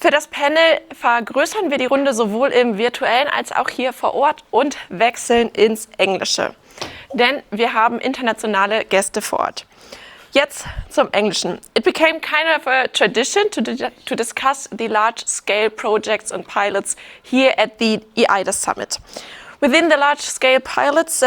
Für das Panel vergrößern wir die Runde sowohl im virtuellen als auch hier vor Ort und wechseln ins Englische. Denn wir haben internationale Gäste vor Ort. Jetzt zum Englischen. It became kind of a tradition to discuss the large-scale projects and pilots here at the eIDAS Summit. Within the large-scale pilots,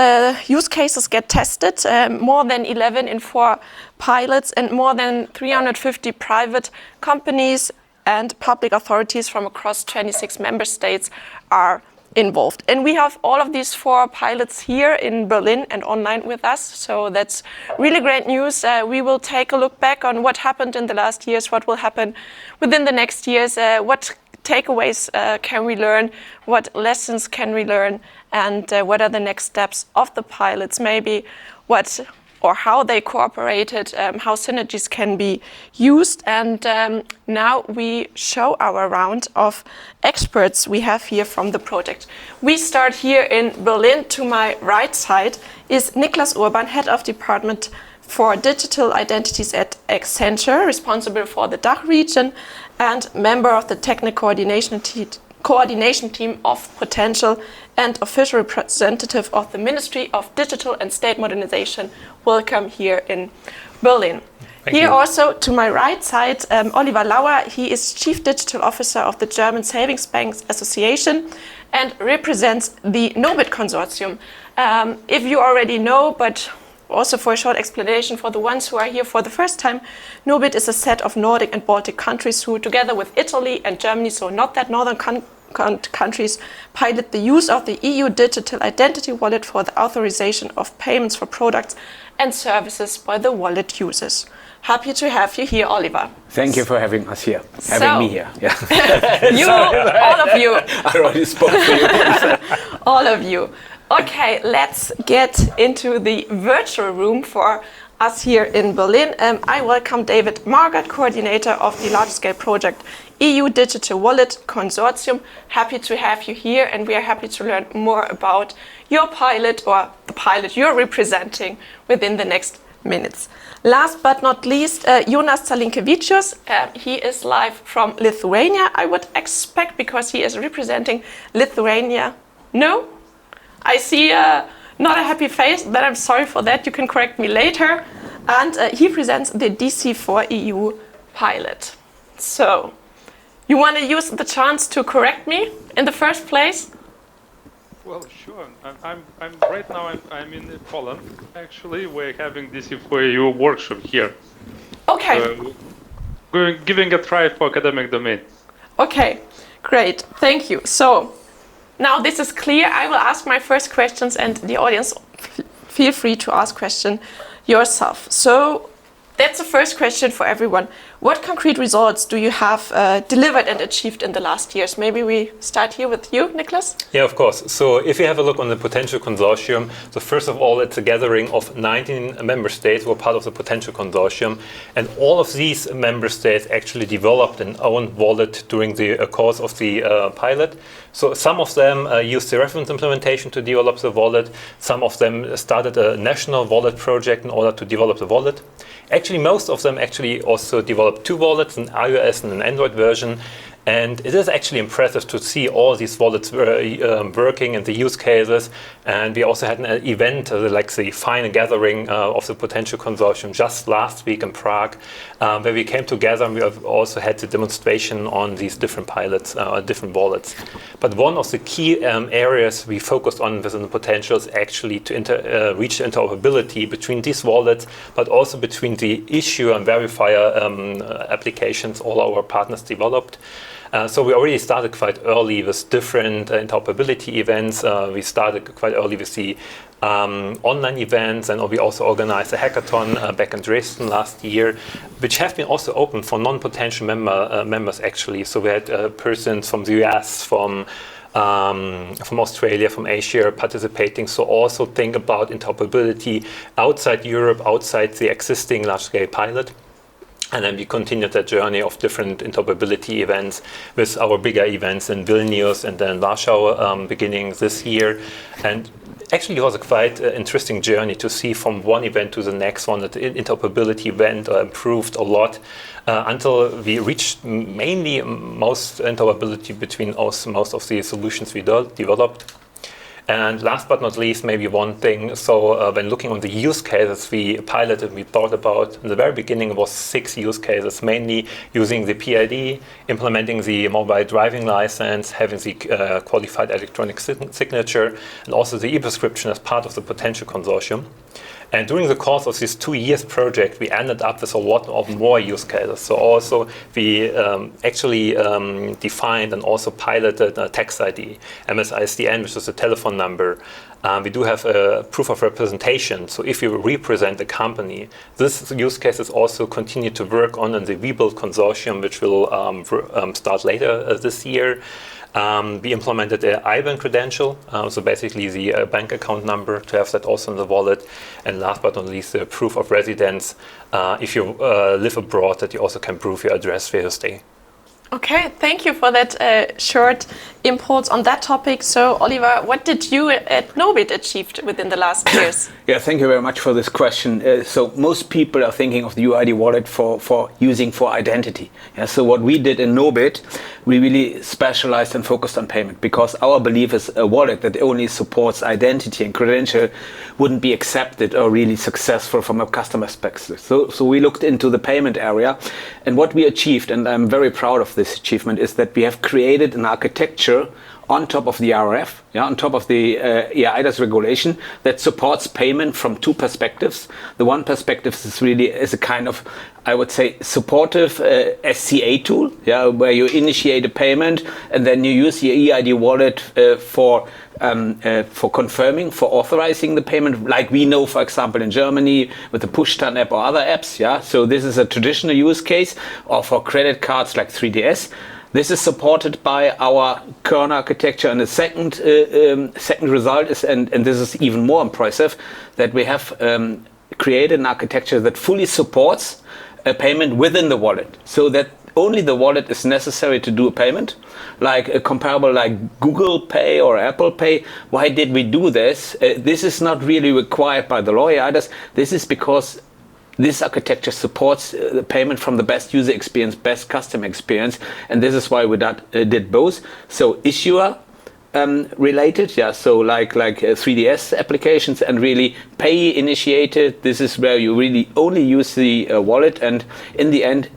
use cases get tested, more than 11 in 4 pilots, and more than 350 private companies and public authorities from across 26 member states are involved. And we have all of these 4 pilots here in Berlin and online with us, so that's really great news. We will take a look back on what happened in the last years, what will happen within the next years, what takeaways can we learn, what lessons can we learn, and what are the next steps of the pilots, maybe what or how they cooperated, how synergies can be used. And now we show our round of experts we have here from the project. We start here in Berlin. To my right side is Nicklas Urban, Head of Department for Digital Identities at Accenture, responsible for the DACH region and member of the technical coordination team of potential and official representative of the Ministry of Digital and State Modernization. Welcome here in Berlin. Thank Here you. also to my right side, Oliver Lauer. He is Chief Digital Officer of the German Savings Banks Association and represents the NOBIT Consortium. If you already know, but also for a short explanation for the ones who are here for the first time, NOBIT is a set of Nordic and Baltic countries who, together with Italy and Germany, so not that northern countries, pilot the use of the EU Digital Identity Wallet for the authorization of payments for products and services by the wallet users. Happy to have you here, Oliver. Thank you for having us here, me here. Yeah. All of you. I already spoke to you. All of you. Okay, let's get into the virtual room for us here in Berlin. I welcome David Magård, coordinator of the large-scale project EU Digital Wallet Consortium. Happy to have you here, and we are happy to learn more about your pilot, or the pilot you're representing, within the next minutes. Last but not least, Jonas Zalinkevicius. He is live from Lithuania, I would expect, because he is representing Lithuania. No? I see not a happy face, then I'm sorry for that, you can correct me later. And he presents the DC4 EU pilot. So, you want to use the chance to correct me in the first place? Well, sure. I'm right now. I'm in Poland. Actually, we're having DC4 EU workshop here. Okay. We're giving a try for academic domain. Okay, great. Thank you. So, now this is clear. I will ask my first questions, and the audience, feel free to ask question yourself. So that's the first question for everyone. What concrete results do you have delivered and achieved in the last years? Maybe we start here with you, Nicklas? Yeah, of course. So if you have a look on the potential consortium, so first of all, it's a gathering of 19 member states who are part of the potential consortium. And all of these member states actually developed an own wallet during the course of the pilot. So some of them used the reference implementation to develop the wallet. Some of them started a national wallet project in order to develop the wallet. Actually, most of them actually also developed 2 wallets, an iOS and an Android version. And it is actually impressive to see all these wallets working and the use cases. And we also had an event, like the final gathering of the potential consortium just last week in Prague, where we came together, and we have also had the demonstration on these different pilots, different wallets. But one of the key areas we focused on within the potential is actually to reach interoperability between these wallets, but also between the issuer and verifier applications all our partners developed. So we already started quite early with different interoperability events. We started quite early with the online events, and we also organized a hackathon back in Dresden last year, which have been also open for non-potential members actually. So we had persons from the US, from Australia, from Asia participating. So also think about interoperability outside Europe, outside the existing large-scale pilot. And then we continued that journey of different interoperability events with our bigger events in Vilnius and then Warsaw beginning this year. And actually was a quite interesting journey to see from one event to the next one that the interoperability went improved a lot until we reached mainly most interoperability between most of the solutions we developed. And last but not least, maybe one thing. So when looking on the use cases we piloted, we thought about, in the very beginning, it was 6 use cases, mainly using the PID, implementing the mobile driving license, having the qualified electronic signature, and also the e-prescription as part of the potential consortium. And during the course of this 2 years project, we ended up with a lot of more use cases. So also we actually defined and also piloted a tax ID, MSISDN, which is a telephone number. We do have a proof of representation. So if you represent a company, this use case is also continue to work on in the WeBuild consortium, which will start later this year. We implemented the IBAN credential, so basically the bank account number, to have that also in the wallet. And last but not least, the proof of residence. If you live abroad, that you also can prove your address where you stay. Okay, thank you for that short import on that topic. So, Oliver, what did you at Nobit achieve within the last years? Yeah, thank you very much for this question. So most people are thinking of the EUDI-Wallet for using for identity. Yeah, so what we did in Nobit, we really specialized and focused on payment, because our belief is a wallet that only supports identity and credential wouldn't be accepted or really successful from a customer perspective. So we looked into the payment area, and what we achieved, and I'm very proud of this achievement, is that we have created an architecture on top of the RF, on top of the eIDAS regulation that supports payment from 2 perspectives. The one perspective is a kind of, I would say, supportive SCA tool, where you initiate a payment and then you use your eID-Wallet for confirming, for authorizing the payment, like we know, for example, in Germany with the push-stun app or other apps. So this is a traditional use case, or for credit cards like 3DS. This is supported by our kernel architecture, and the second result is, and this is even more impressive, that we have created an architecture that fully supports a payment within the wallet, so that only the wallet is necessary to do a payment, like a comparable like Google Pay or Apple Pay. Why did we do this? This is not really required by the law. This is because this architecture supports the payment from the best user experience, best customer experience, and this is why we did both. So issuer related, so like 3DS applications, and really pay initiated. This is where you really only use the wallet, and in the end,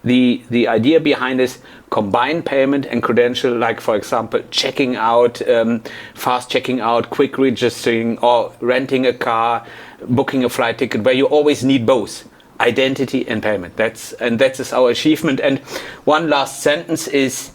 the idea behind this combine payment and credential, like for example checking out, fast checking out, quick registering, or renting a car, booking a flight ticket, where you always need both identity and payment. That is our achievement. And one last sentence is,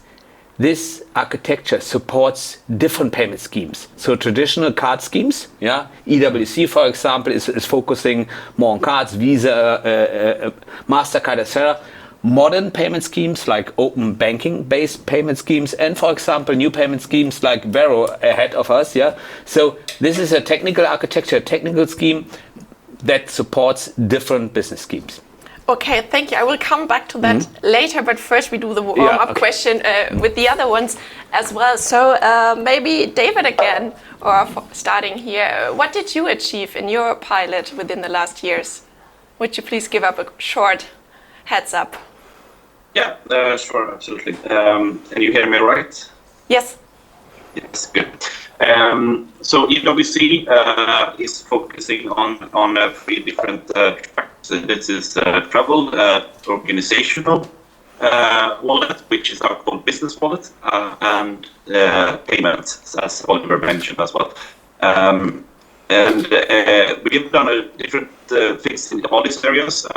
this architecture supports different payment schemes. So traditional card schemes, EWC, for example, is focusing more on cards, Visa, MasterCard, etc. Modern payment schemes like open banking based payment schemes, and for example new payment schemes like Vero ahead of us. So this is a technical architecture, a technical scheme that supports different business schemes. Okay, thank you. I will come back to that later, but first we do the warm-up question with the other ones as well. So maybe David again, or starting here, what did you achieve in your pilot within the last years? Would you please give up a short heads up? Yeah, sure, absolutely. Can you hear me right? Yes. Yes, good. So EWC is focusing on 3 different tracks. This is travel, organizational wallet, which is our called business wallet, and payments, as Oliver mentioned as well. And we've done different things in all these areas,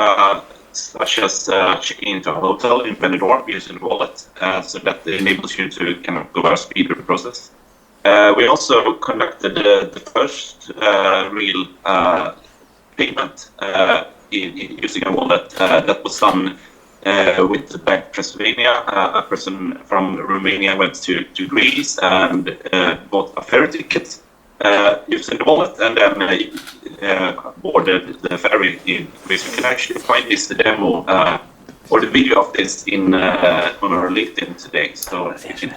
such as checking into a hotel in Benidorm using the wallet, so that enables you to kind of go at a speed of the process. We also conducted the first real payment using a wallet that was done with the Bank Transylvania. A person from Romania went to Greece and bought a ferry ticket using the wallet, and then boarded the ferry in Greece. You can actually find this demo or the video of this on our LinkedIn today. So you can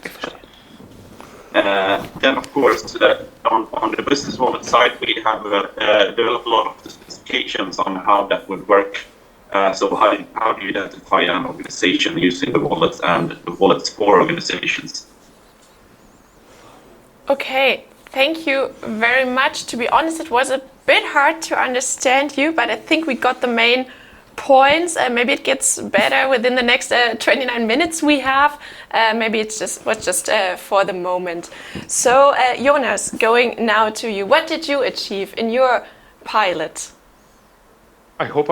Then, of course, on the business wallet side, we have developed a lot of the specifications on how that would work. So how do you identify an organization using the wallets and the wallets for organizations? Okay, thank you very much. To be honest, it was a bit hard to understand you, but I think we got the main points. Maybe it gets better within the next 29 minutes we have. Maybe it was just for the moment. So, Jonas, going now to you. What did you achieve in your pilot? I hope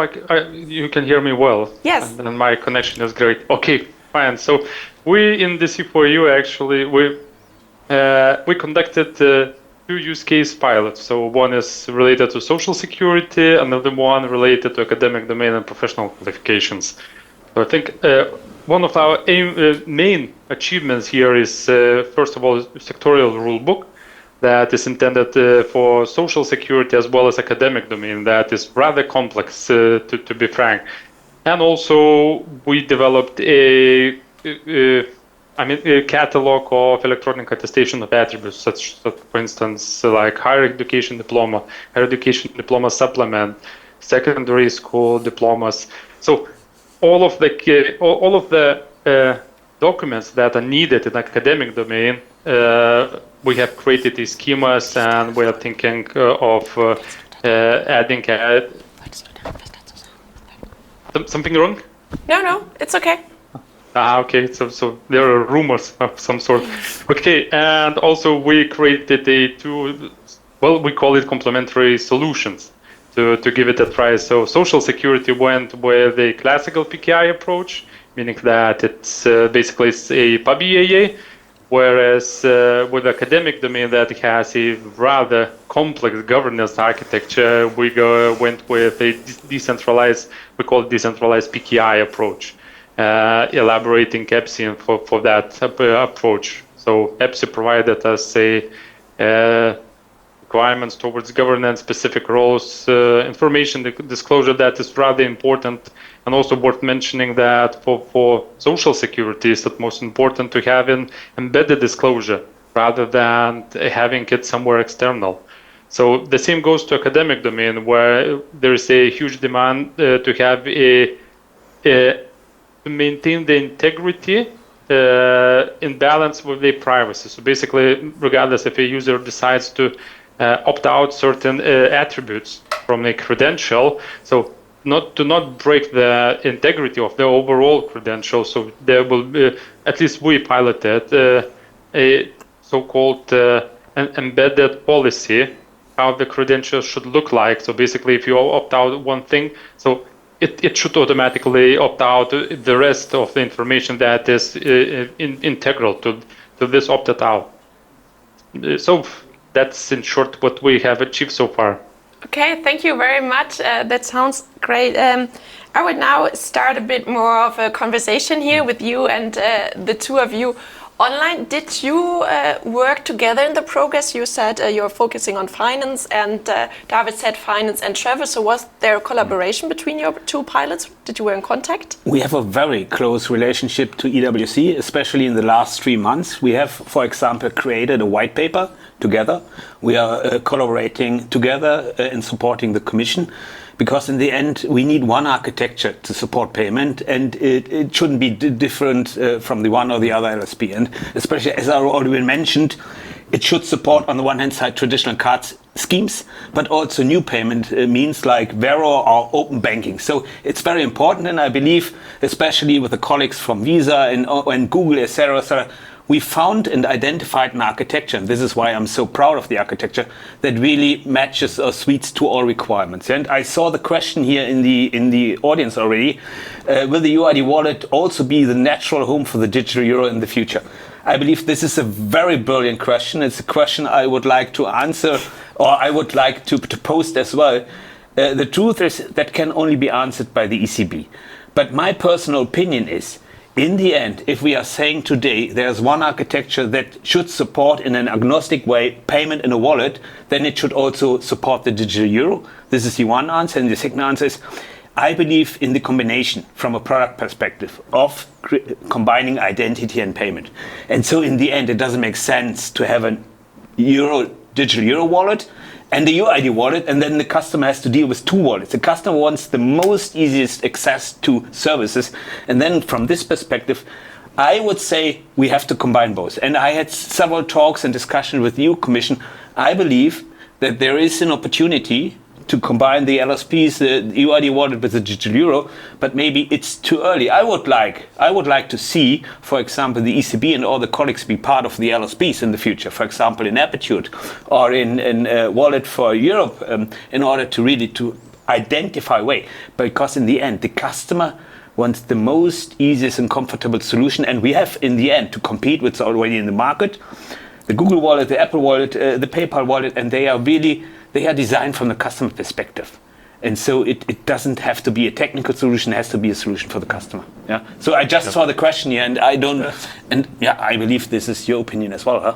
you can hear me well. Yes. And my connection is great. Okay, fine. So we in the C4U actually we conducted two use case pilots. So one is related to social security, another one related to academic domain and professional qualifications. So I think one of our main achievements here is first of all sectorial rulebook that is intended for social security as well as academic domain that is rather complex to be frank. And also we developed a catalog of electronic attestation of attributes, such for instance, like higher education diploma supplement, secondary school diplomas. So all of the documents that are needed in academic domain, we have created these schemas, and we are thinking of adding something wrong? No, it's okay. Okay, so there are rumors of some sort. Okay, and also we created we call it complementary solutions to give it a try. So social security went with a classical PKI approach, meaning that it's basically a PABI-AA, whereas with academic domain that has a rather complex governance architecture, we went with a decentralized PKI approach. Elaborating EPSI for that approach. So EPSI provided us requirements towards governance, specific roles, information disclosure that is rather important, and also worth mentioning that for social security it's the most important to have an embedded disclosure rather than having it somewhere external. So the same goes to academic domain, where there is a huge demand to have to maintain the integrity in balance with the privacy. So basically, regardless if a user decides to opt out certain attributes from a credential, so not break the integrity of the overall credential. So there will be, at least we piloted a so-called an embedded policy, how the credentials should look like. So basically, if you opt out one thing, so it should automatically opt out the rest of the information that is integral to this opted out. So that's in short what we have achieved so far. Okay, thank you very much. That sounds great. I would now start a bit more of a conversation here with you and the two of you online. Did you work together in the progress? You said you're focusing on finance, and David said finance and travel. So was there a collaboration between your two pilots? Did you were in contact? We have a very close relationship to EWC, especially in the last 3 months. We have, for example, created a white paper together. We are collaborating together in supporting the Commission, because in the end we need one architecture to support payment, and it shouldn't be different from the one or the other LSP. And especially, as I already mentioned, it should support on the one hand side traditional cards schemes, but also new payment means like Vero or open banking. So it's very important, and I believe, especially with the colleagues from Visa and Google, etc., we found and identified an architecture, and this is why I'm so proud of the architecture, that really matches or suites to all requirements. And I saw the question here in the audience already, will the EUDI-Wallet also be the natural home for the digital euro in the future? I believe this is a very brilliant question. It's a question I would like to answer, or I would like to post as well. The truth is that can only be answered by the ECB. But my personal opinion is, in the end, if we are saying today there's one architecture that should support in an agnostic way payment in a wallet, then it should also support the digital euro. This is the one answer. And the second answer is, I believe in the combination from a product perspective of combining identity and payment. And so in the end, it doesn't make sense to have a digital euro wallet and the UID wallet, and then the customer has to deal with two wallets. The customer wants the most easiest access to services. And then from this perspective, I would say we have to combine both. And I had several talks and discussions with the EU Commission. I believe that there is an opportunity to combine the LSPs, the UID wallet with the digital euro, but maybe it's too early. I would like to see, for example, the ECB and all the colleagues be part of the LSPs in the future, for example, in Aptitude or in Wallet for Europe, in order to really to identify a way. Because in the end, the customer wants the most easiest and comfortable solution, and we have in the end to compete with already in the market, the Google Wallet, the Apple Wallet, the PayPal Wallet, and they are designed from the customer perspective. And so it doesn't have to be a technical solution, it has to be a solution for the customer. Yeah. So I just saw the question here, and I believe this is your opinion as well, huh?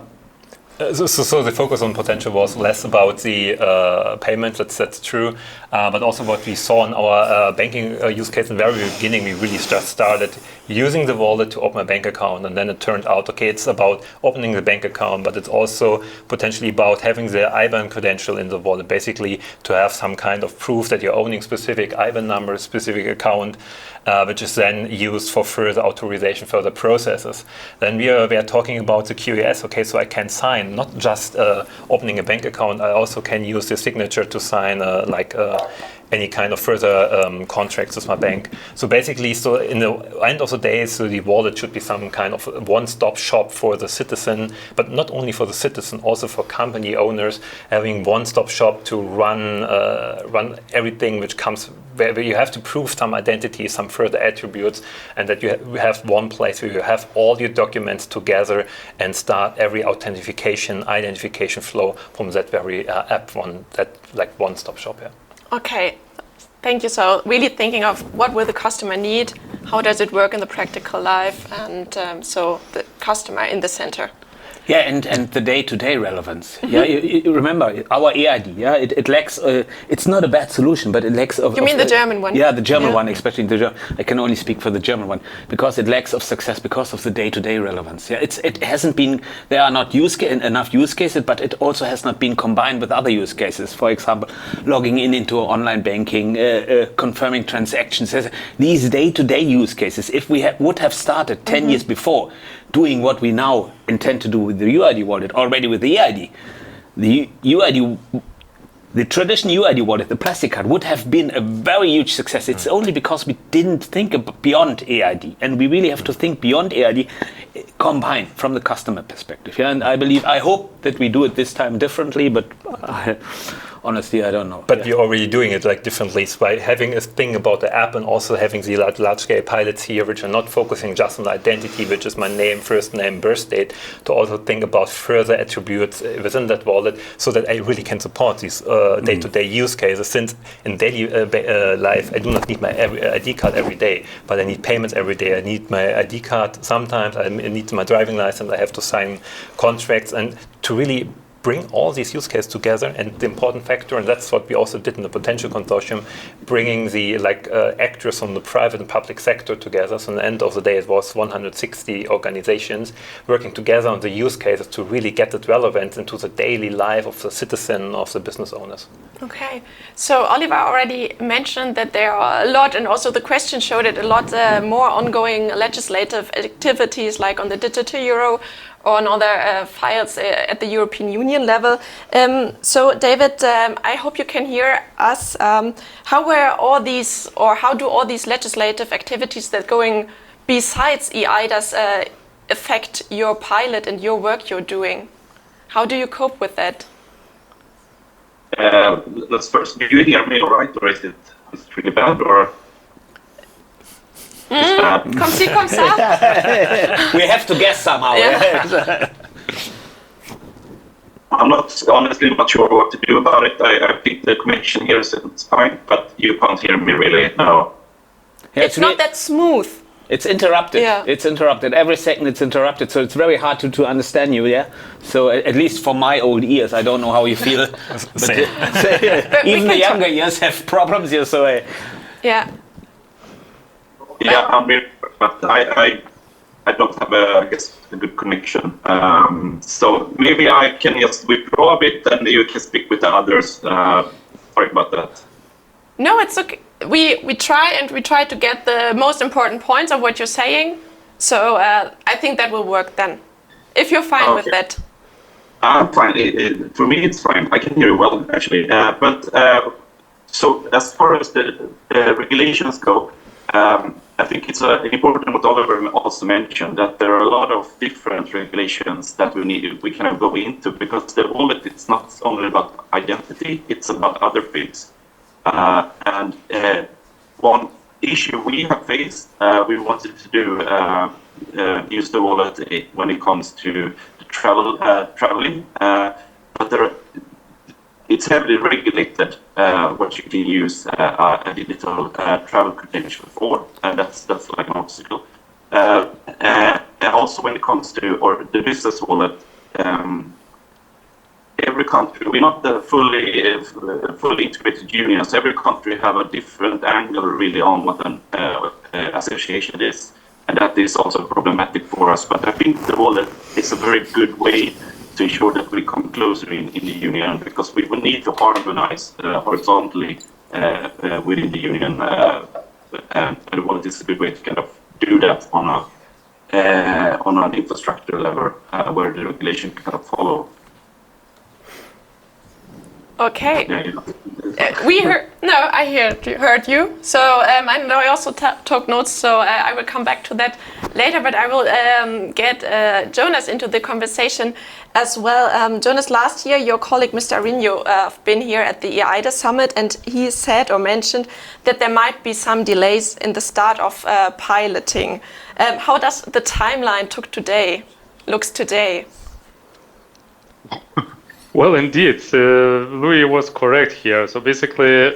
So the focus on potential was less about the payment, that's true, but also what we saw in our banking use case in the very beginning. We really just started using the wallet to open a bank account, and then it turned out, okay, it's about opening the bank account, but it's also potentially about having the IBAN credential in the wallet, basically to have some kind of proof that you're owning specific IBAN number, specific account, which is then used for further authorization, further processes. Then we are talking about the QES. Okay, so I can sign not just opening a bank account. I also can use the signature to sign any kind of further contracts with my bank. So basically, so in the end of the day, so the wallet should be some kind of one-stop shop for the citizen, but not only for the citizen, also for company owners, having one-stop shop to run everything which comes where you have to prove some identity, some further attributes, and that you have one place where you have all your documents together and start every identification flow from that very app, one-stop shop. Yeah. Okay, thank you. So really thinking of what will the customer need, how does it work in the practical life, and so the customer in the center. Yeah, and the day-to-day relevance. Mm-hmm. Yeah, you remember our eID. Yeah, it lacks. It's not a bad solution, but it lacks of. You mean the German one? Yeah, the German one, especially the German. I can only speak for the German one because it lacks of success because of the day-to-day relevance. Yeah, it hasn't been. There are not enough use cases, but it also has not been combined with other use cases. For example, logging into online banking, confirming transactions. These day-to-day use cases. If we would have started 10 years before, doing what we now intend to do with the UID wallet, already with the eID, the traditional UID wallet, the plastic card, would have been a very huge success. It's only because we didn't think beyond eID, and we really have to think beyond eID, combined from the customer perspective. Yeah, and I hope that we do it this time differently, but honestly, I don't know. But we're already doing it differently by having a thing about the app and also having the large-scale pilots here, which are not focusing just on the identity, which is my name, first name, birth date, to also think about further attributes within that wallet so that I really can support these day-to-day use cases. Since in daily life, I do not need my ID card every day, but I need payments every day. I need my ID card sometimes. I need my driving license. I have to sign contracts, and to really bring all these use cases together. And the important factor, and that's what we also did in the potential consortium, bringing the actors from the private and public sector together. So at the end of the day, it was 160 organizations working together on the use cases to really get it relevant into the daily life of the citizen, of the business owners. Okay, so Oliver already mentioned that there are a lot, and also the question showed it, a lot more ongoing legislative activities like on the digital euro or on other files at the European Union level. So David, I hope you can hear us. How do all these legislative activities that going besides eIDAS affect your pilot and your work you're doing? How do you cope with that? Let's first, do you hear me all right, or is it really bad, or? Comme ci, comme ça. We have to guess somehow. Yeah. I'm honestly not sure what to do about it. I think the connection here is fine, but you can't hear me really now. Yeah, it's not that smooth. It's interrupted. Yeah. It's interrupted. Every second it's interrupted. So it's very hard to understand you, yeah? So at least for my old ears, I don't know how you feel. But even the younger ears have problems here, so Yeah. Yeah, I mean, but I don't have I guess, a good connection. So maybe I can just withdraw a bit, and you can speak with the others. Sorry about that. No, it's okay. We try to get the most important points of what you're saying. So I think that will work then, if you're fine with that. I'm fine. For me, it's fine. I can hear you well, actually. So as far as the regulations go, I think it's important what Oliver also mentioned, that there are a lot of different regulations that we can go into, because the wallet, it's not only about identity, it's about other things. And one issue we have faced, we wanted to do use the wallet when it comes to traveling, but it's heavily regulated what you can use a digital travel credential for, and that's like an obstacle. And also when it comes to the business wallet, every country, we're not the fully integrated union, so every country have a different angle really on what an association is, and that is also problematic for us. But I think the wallet is a very good way to ensure that we come closer in the union, because we will need to harmonize horizontally within the union, and the wallet is a good way to kind of do that on an infrastructure level where the regulation can kind of follow. Okay. I heard you. So I also took notes, so I will come back to that later, but I will get Jonas into the conversation as well. Jonas, last year your colleague Mr. Arinho been here at the eIDAS Summit, and he said or mentioned that there might be some delays in the start of piloting. How does the timeline looks today? Well, indeed, Louis was correct here. So basically,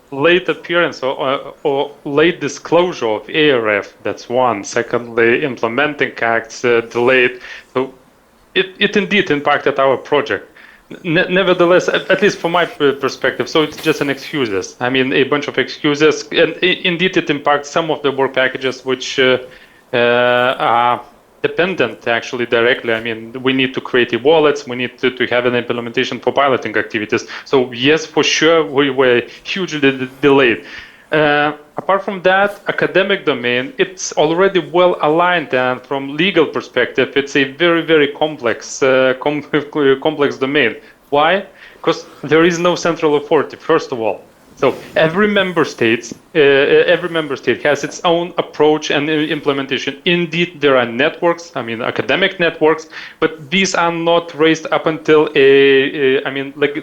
late appearance or late disclosure of ARF, that's one. Secondly, implementing acts delayed. So it indeed impacted our project. Nevertheless, at least from my perspective, so it's just an excuses. I mean, a bunch of excuses, and indeed it impacts some of the work packages which are dependent actually directly. I mean, we need to create e-wallets, we need to have an implementation for piloting activities. So yes, for sure, we were hugely delayed. Apart from that, academic domain, it's already well aligned, and from legal perspective, it's a very, very complex domain. Why? Because there is no central authority, first of all. So every member state has its own approach and implementation. Indeed, there are networks, I mean academic networks, but these are not raised up until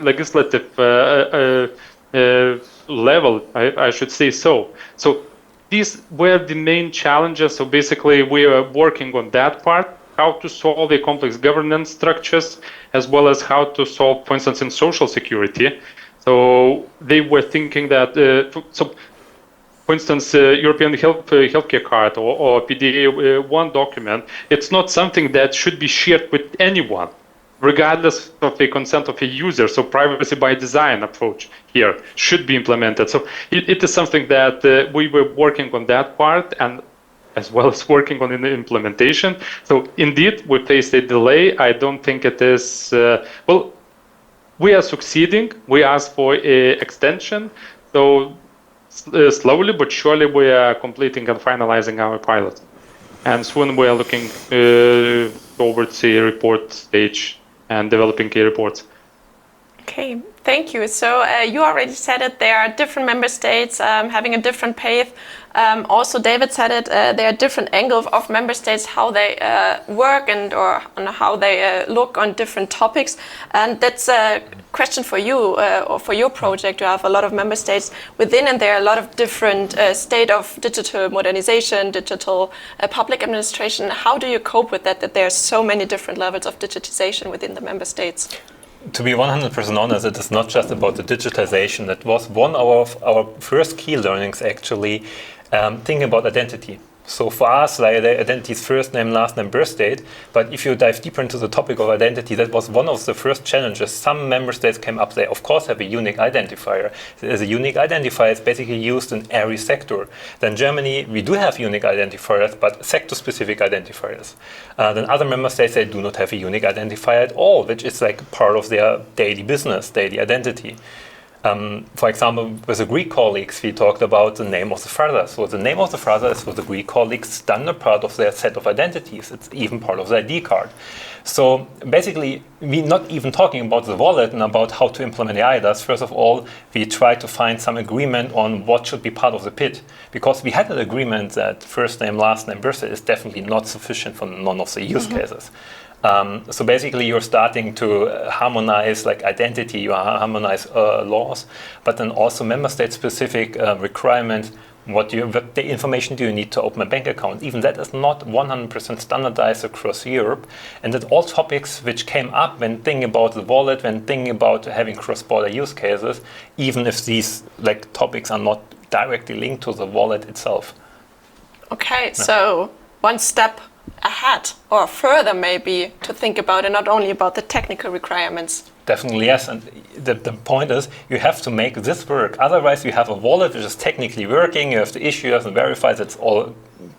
legislative level, I should say so. So these were the main challenges. So basically, we are working on that part, how to solve the complex governance structures, as well as how to solve, for instance, in social security. So they were thinking that, for instance, European healthcare card or PDA1 document, it's not something that should be shared with anyone, regardless of the consent of a user. So privacy by design approach here should be implemented. So it is something that we were working on that part, and as well as working on the implementation. So indeed, we faced a delay. I don't think it is, we are succeeding. We asked for an extension. So slowly but surely we are completing and finalizing our pilot. And soon we are looking towards the report stage and developing key reports. Okay, thank you. So you already said it, there are different member states having a different path. Also, David said it, there are different angles of member states, how they work or on how they look on different topics. And that's a question for you or for your project. You have a lot of member states within, and there are a lot of different state of digital modernization, digital public administration. How do you cope with that there are so many different levels of digitization within the member states? To be 100% honest, it is not just about the digitization. That was one of our first key learnings, actually, thinking about identity. So for us, like, the identity is first name, last name, birth date. But if you dive deeper into the topic of identity, that was one of the first challenges. Some member states came up, they of course have a unique identifier. As a unique identifier, it's basically used in every sector. Then Germany, we do have unique identifiers, but sector-specific identifiers. Then other member states, they do not have a unique identifier at all, which is like part of their daily business, daily identity. For example, with the Greek colleagues, we talked about the name of the father. So the name of the father is for the Greek colleagues standard part of their set of identities. It's even part of the ID card. So basically, we're not even talking about the wallet and about how to implement the eIDAS. First of all, we try to find some agreement on what should be part of the PIT. Because we had an agreement that first name, last name, birthday is definitely not sufficient for none of the use cases. So basically, you're starting to harmonize like identity, you harmonize laws, but then also member state-specific requirements. What the information do you need to open a bank account? Even that is not 100% standardized across Europe, and that all topics which came up when thinking about the wallet, when thinking about having cross-border use cases, even if these like topics are not directly linked to the wallet itself. Okay, so one step ahead or further maybe to think about, and not only about the technical requirements. Definitely, yes. And the point is you have to make this work. Otherwise, you have a wallet which is technically working, you have to issue and verify, that's all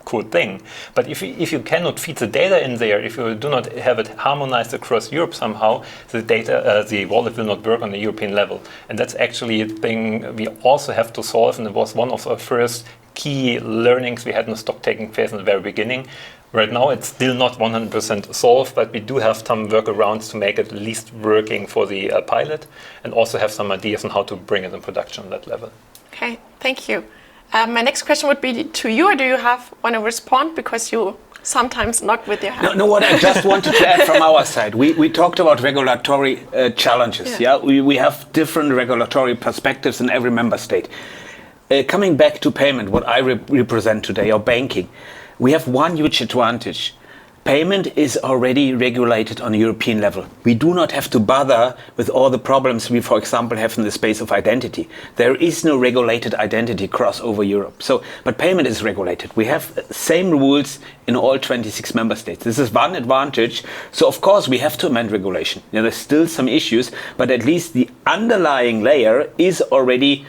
cool thing. But if you cannot feed the data in there, if you do not have it harmonized across Europe somehow, the wallet will not work on the European level. And that's actually a thing we also have to solve, and it was one of our first key learnings we had in the stock taking phase in the very beginning. Right now, it's still not 100% solved, but we do have some workarounds to make it at least working for the pilot, and also have some ideas on how to bring it in production on that level. Okay, thank you. My next question would be to you, or do you want to respond, because you sometimes knock with your hand? No, what I just wanted to add from our side, we talked about regulatory challenges. Yeah, we have different regulatory perspectives in every member state. Coming back to payment, what I represent today, or banking, we have one huge advantage. Payment is already regulated on a European level. We do not have to bother with all the problems we, for example, have in the space of identity. There is no regulated identity cross over Europe. But payment is regulated. We have same rules in all 26 member states. This is one advantage. So of course we have to amend regulation. There's still some issues, but at least the underlying layer is already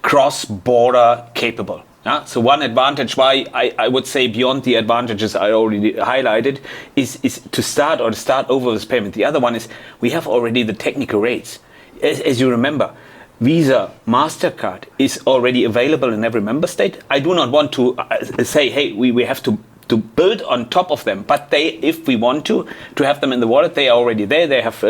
cross-border capable. So one advantage why I would say beyond the advantages I already highlighted is to start over with payment. The other one is we have already the technical rates. As you remember, Visa, MasterCard is already available in every member state. I do not want to say, hey, we have to build on top of them. But if we want to have them in the wallet, they are already there. They have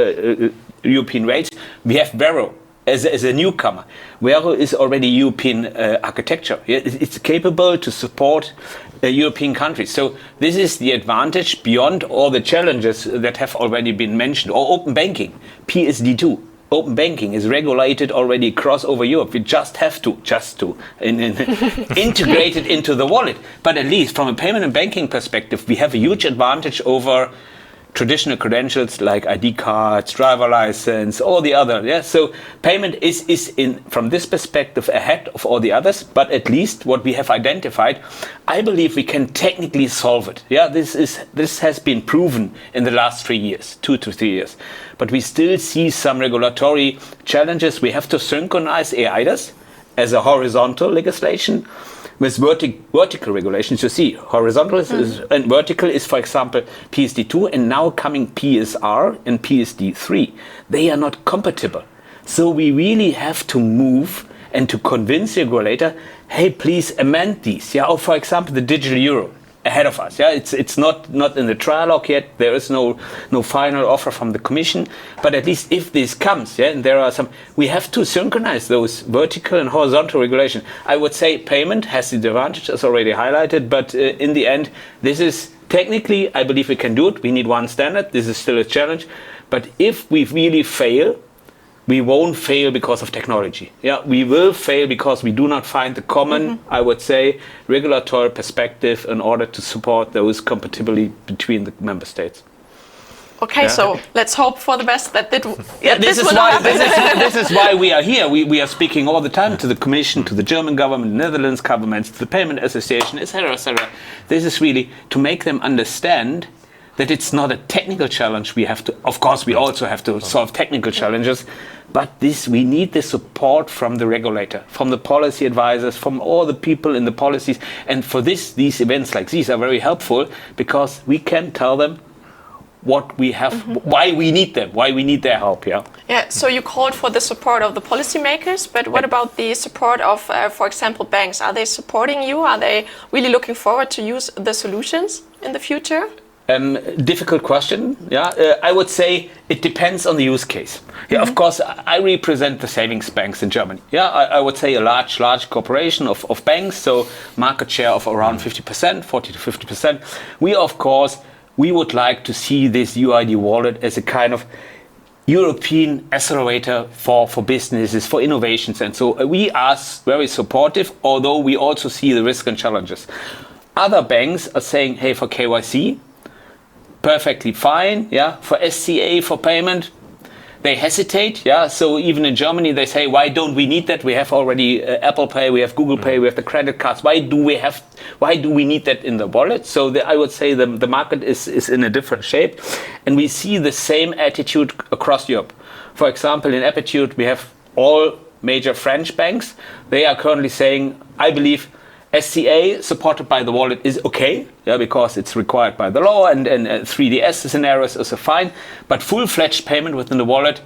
European rates. We have Vero. As a newcomer, Vero is already European architecture. It's capable to support European countries. So this is the advantage beyond all the challenges that have already been mentioned. Or open banking, PSD2. Open banking is regulated already across over Europe. We just have to integrate it into the wallet. But at least from a payment and banking perspective, we have a huge advantage over traditional credentials like ID cards, driver license, all the other. Yeah, so payment is in from this perspective ahead of all the others. But at least what we have identified, I believe we can technically solve it. Yeah, this has been proven in the last 3 years, 2 to 3 years. But we still see some regulatory challenges. We have to synchronize eIDAS as a horizontal legislation with vertical regulations. You see, horizontal and vertical is, for example, PSD2, and now coming PSR and PSD3. They are not compatible. So we really have to move and to convince the regulator, hey, please amend these. Yeah, or for example, the digital euro ahead of us. Yeah, it's not in the trialogue yet. There is no final offer from the Commission. But at least if this comes, yeah, and there are some, we have to synchronize those vertical and horizontal regulation. I would say payment has the advantage, as already highlighted. But in the end, this is technically, I believe we can do it. We need one standard. This is still a challenge. But if we really fail, we won't fail because of technology. Yeah, we will fail because we do not find the common, I would say, regulatory perspective in order to support those compatibility between the member states. Okay, so let's hope for the best that this is why we are here. We are speaking all the time to the Commission, to the German government, Netherlands governments, to the Payment Association, etc., etc. This is really to make them understand that it's not a technical challenge we have to. Of course, we also have to solve technical challenges, but we need the support from the regulator, from the policy advisors, from all the people in the policies. And for these events like these are very helpful because we can tell them what we have, why we need them, why we need their help. Yeah, so you called for the support of the policymakers, but what about the support of, for example, banks? Are they supporting you? Are they really looking forward to use the solutions in the future? Difficult question. I would say it depends on the use case. Of course, I represent the savings banks in Germany. I would say a large corporation of banks, so market share of around 50%, 40 to 50%. We would like to see this EUDI-Wallet as a kind of European accelerator for businesses, for innovations. And so we are very supportive, although we also see the risks and challenges. Other banks are saying, hey, for KYC, perfectly fine. For SCA, for payment, they hesitate. So even in Germany, they say, why don't we need that? We have already Apple Pay, we have Google Pay, we have the credit cards. Why do we need that in the wallet? So I would say the market is in a different shape. And we see the same attitude across Europe. For example, in Aptitude, we have all major French banks. They are currently saying, I believe SCA supported by the wallet is okay, because it's required by the law, and 3DS scenarios is fine. But full-fledged payment within the wallet,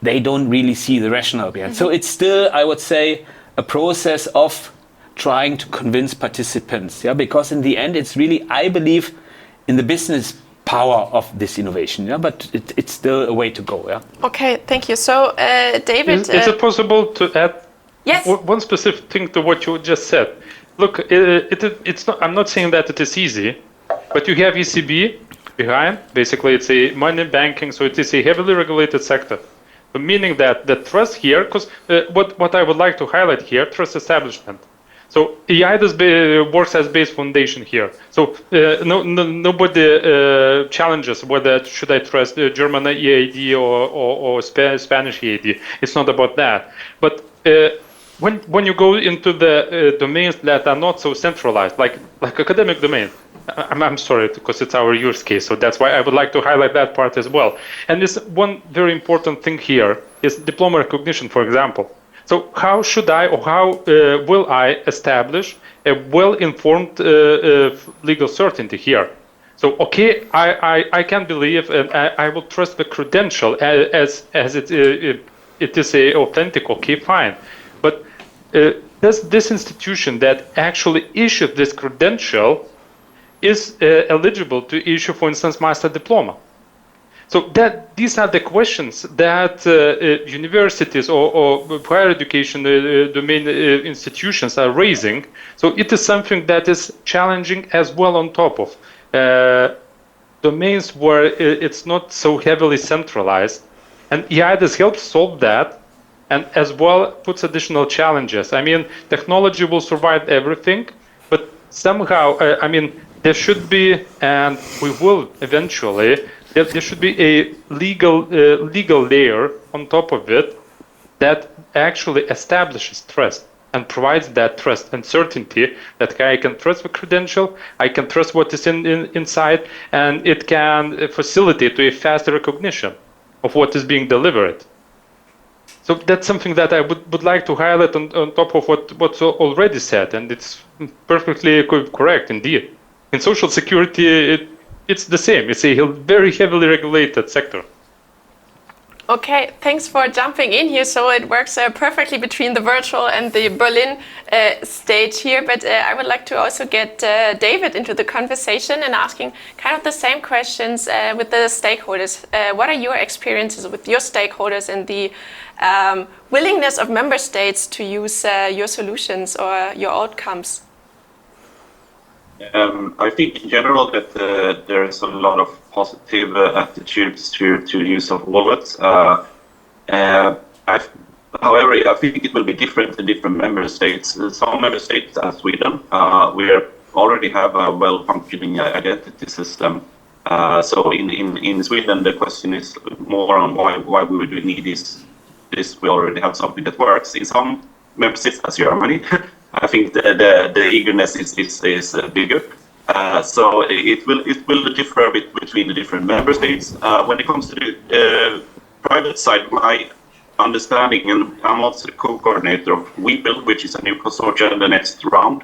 they don't really see the rationale behind. So it's still, I would say, a process of trying to convince participants. Because in the end, it's really, I believe, in the business power of this innovation. But it's still a way to go. Okay, thank you. So, David, is it possible to add? Yes. One specific thing to what you just said. Look, it's not. I'm not saying that it is easy, but you have ECB behind. Basically, it's a money banking, so it is a heavily regulated sector. Meaning that the trust here, because what I would like to highlight here, trust establishment. So eIDAS works as base foundation here. So nobody challenges whether should I trust German EID or Spanish EID. It's not about that, but. When you go into the domains that are not so centralized, like academic domain, I'm sorry, because it's our use case, so that's why I would like to highlight that part as well. And this one very important thing here is diploma recognition, for example. So how should I, or how will I establish a well-informed legal certainty here? So, okay, I can believe and I will trust the credential as it is a authentic, okay, fine. But does this institution that actually issued this credential is eligible to issue, for instance, master diploma? So these are the questions that universities or higher education domain institutions are raising. So it is something that is challenging as well on top of domains where it's not so heavily centralized. And eIDAS helps solve that. And as well puts additional challenges. I mean, technology will survive everything, but somehow, there should be, and we will eventually, there should be a legal layer on top of it that actually establishes trust and provides that trust and certainty that I can trust the credential, I can trust what is inside, and it can facilitate to a faster recognition of what is being delivered. So that's something that I would like to highlight on top of what's already said, and it's perfectly correct indeed. In social security, it's the same. It's a very heavily regulated sector. Okay, thanks for jumping in here. So it works perfectly between the virtual and the Berlin stage here. But I would like to also get David into the conversation and asking kind of the same questions with the stakeholders. What are your experiences with your stakeholders and the willingness of member states to use your solutions or your outcomes? I think in general that there is a lot of positive attitudes to use of wallets. However, I think it will be different in different member states. Some member states, as Sweden, we already have a well-functioning identity system So in Sweden, the question is more on why we would need this. We already have something that works. In some member states, as Germany, I think the eagerness is bigger. So it will differ a bit between the different member states. When it comes to the private side, my understanding, and I'm also the co-coordinator of WeBuild, which is a new consortium in the next round.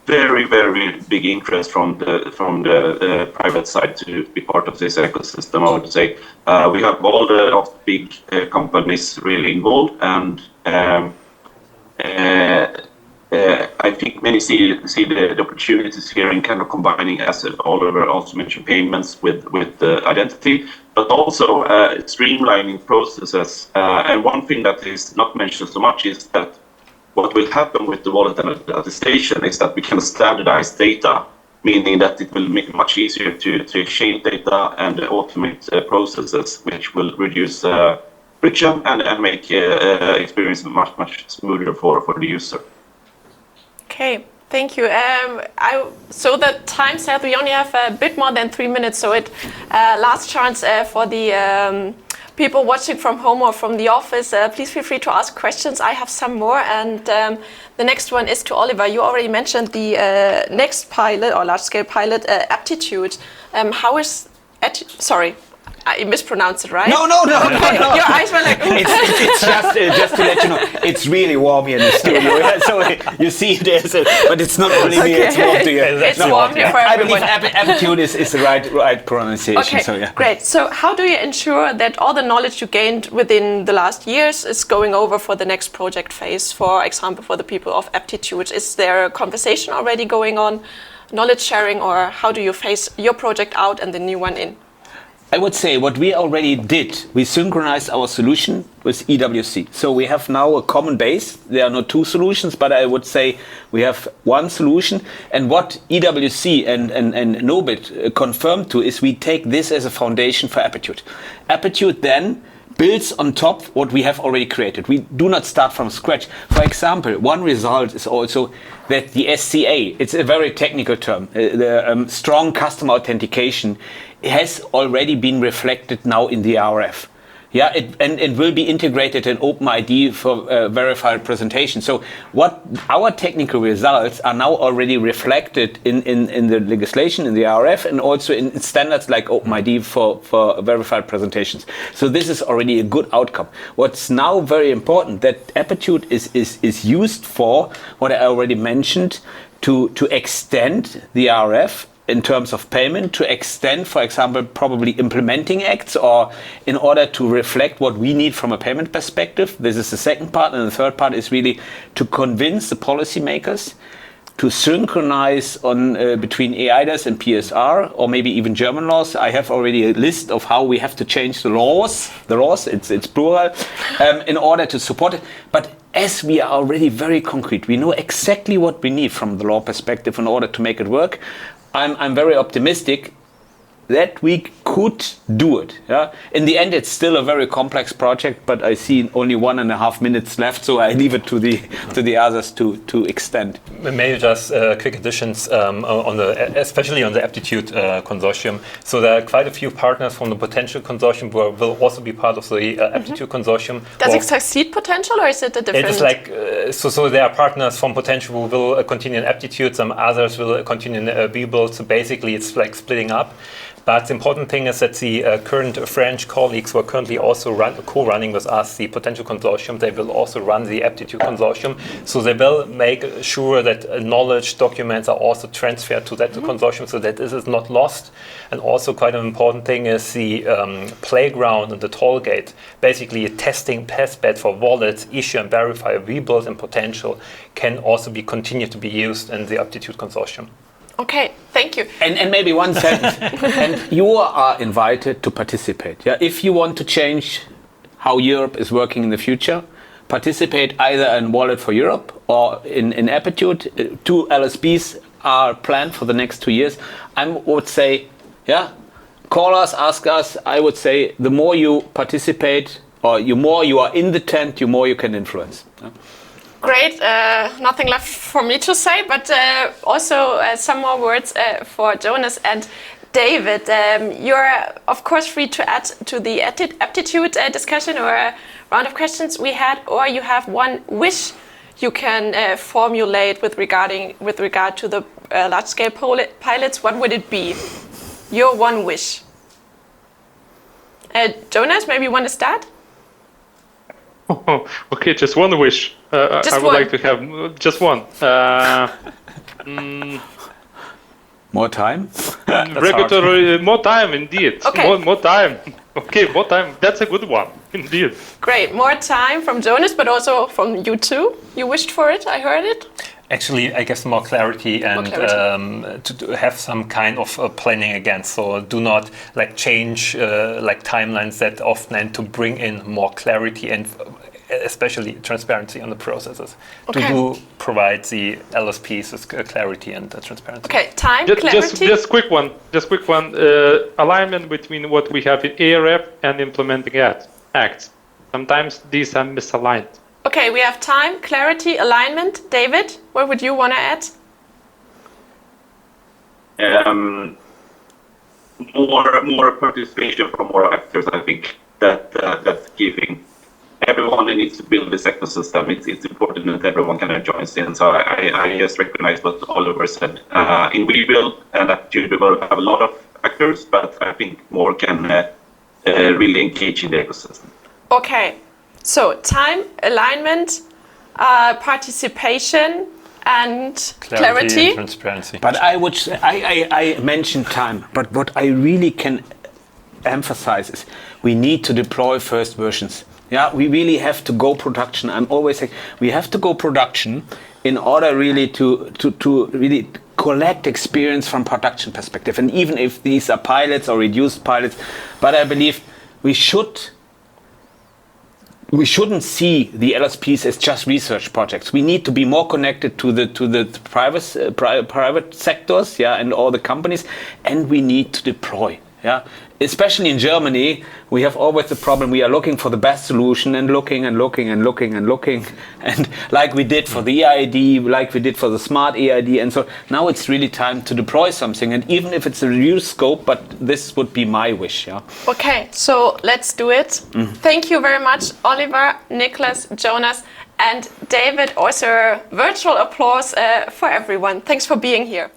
Very, very big interest from the private side to be part of this ecosystem. I would say we have all the big companies really involved, and I think many see the opportunities here in kind of combining, as Oliver also mentioned, payments with identity, but also streamlining processes. And one thing that is not mentioned so much is that what will happen with the wallet and attestation is that we can standardize data, meaning that it will make it much easier to exchange data and automate processes, which will reduce friction and make experience much smoother for the user. Okay, thank you. So the time said we only have a bit more than 3 minutes, so last chance for the people watching from home or from the office. Please feel free to ask questions. I have some more, and the next one is to Oliver. You already mentioned the next pilot or large-scale pilot, aptitude. How is sorry, I mispronounced it, right? No. Okay. Your eyes were like, ooh. It's just to let you know, it's really warm here in the studio. So you see there's but it's not only me, it's warm to you. It's warm here for I everyone. believe aptitude is the right pronunciation. Okay, so yeah. Great. So how do you ensure that all the knowledge you gained within the last years is going over for the next project phase, for example, for the people of aptitude? Is there a conversation already going on, knowledge sharing, or how do you phase your project out and the new one in? I would say what we already did, we synchronized our solution with EWC. So we have now a common base. There are not two solutions, but I would say we have one solution. And what EWC and Nobit confirmed to is we take this as a foundation for Aptitude. Aptitude then builds on top what we have already created. We do not start from scratch. For example, one result is also that the SCA, it's a very technical term, the strong customer authentication, has already been reflected now in the RF. Yeah, it will be integrated in OpenID for verified presentation. So what our technical results are now already reflected in the legislation, in the RF, and also in standards like OpenID for verified presentations. So this is already a good outcome. What's now very important, that Aptitude is used for what I already mentioned, to extend the RF in terms of payment, to extend, for example, probably implementing acts, or in order to reflect what we need from a payment perspective. This is the second part, and the third part is really to convince the policymakers to synchronize on between eIDAS and PSR, or maybe even German laws. I have already a list of how we have to change the laws, it's plural, in order to support it. But as we are already very concrete, we know exactly what we need from the law perspective in order to make it work. I'm very optimistic that we could do it. Yeah? In the end, it's still a very complex project, but I see only 1.5 minutes left, so I leave it to the others to extend. Maybe just quick additions especially on the Aptitude consortium. So there are quite a few partners from the potential consortium who will also be part of the Aptitude consortium. Does it succeed potential, or is it a different? It is like so there are partners from potential who will continue in Aptitude. Some others will continue in WeBuild. So basically, it's like splitting up. But the important thing is that the current French colleagues who are currently also co-running with us the potential consortium, they will also run the Aptitude consortium. So they will make sure that knowledge documents are also transferred to that consortium, so that this is not lost. And also quite an important thing is the playground and the toll gate, basically a testing test bed for wallets, issue and verify, WeBuild and potential can also be continued to be used in the Aptitude consortium. Okay, thank you. And maybe one sentence. And you are invited to participate. Yeah, if you want to change how Europe is working in the future, participate either in Wallet for Europe or in Aptitude. 2 LSBs are planned for the next 2 years. I would say, yeah, call us, ask us. I would say the more you participate, or the more you are in the tent, the more you can influence. Yeah? Great. Nothing left for me to say, but also some more words for Jonas and David. You're, of course, free to add to the aptitude discussion or a round of questions we had, or you have one wish you can formulate with regard to the large-scale pilots. What would it be? Your one wish. Jonas, maybe you want to start? Oh, okay, just one wish. I would like to have just one. More time? Regulatory, more time, indeed. Okay. More time. Okay, more time. That's a good one, indeed. Great. More time from Jonas, but also from you too. You wished for it, I heard it. Actually, I guess more clarity and to have some kind of planning again. So do not change timelines that often, and to bring in more clarity and especially transparency on the processes. Okay. To provide the LSPs with clarity and transparency. Okay, time, clarity. Just quick one. Alignment between what we have in ARF and implementing acts. Sometimes these are misaligned. Okay, we have time, clarity, alignment. David, what would you want to add? More participation from more actors. I think that's giving. Everyone needs to build this ecosystem. It's important that everyone kind of joins in. So I just recognize what Oliver said. In WeBuild and Attitude, we will have a lot of actors, but I think more can really engage in the ecosystem. Okay, so time, alignment, participation, and clarity. And transparency. But I mentioned time, but what I really can emphasize is we need to deploy first versions. Yeah, we really have to go production. I'm always saying we have to go production in order really to really collect experience from production perspective. And even if these are pilots or reduced pilots, but I believe we shouldn't see the LSPs as just research projects. We need to be more connected to the private sectors, yeah, and all the companies, and we need to deploy. Yeah, especially in Germany, we have always the problem. We are looking for the best solution and looking, and like we did for the EID, like we did for the smart EID, and so now it's really time to deploy something. And even if it's a reduced scope, but this would be my wish. Yeah. Okay, so let's do it. Thank you very much, Oliver, Nicklas, Jonas, and David. Also, virtual applause for everyone. Thanks for being here.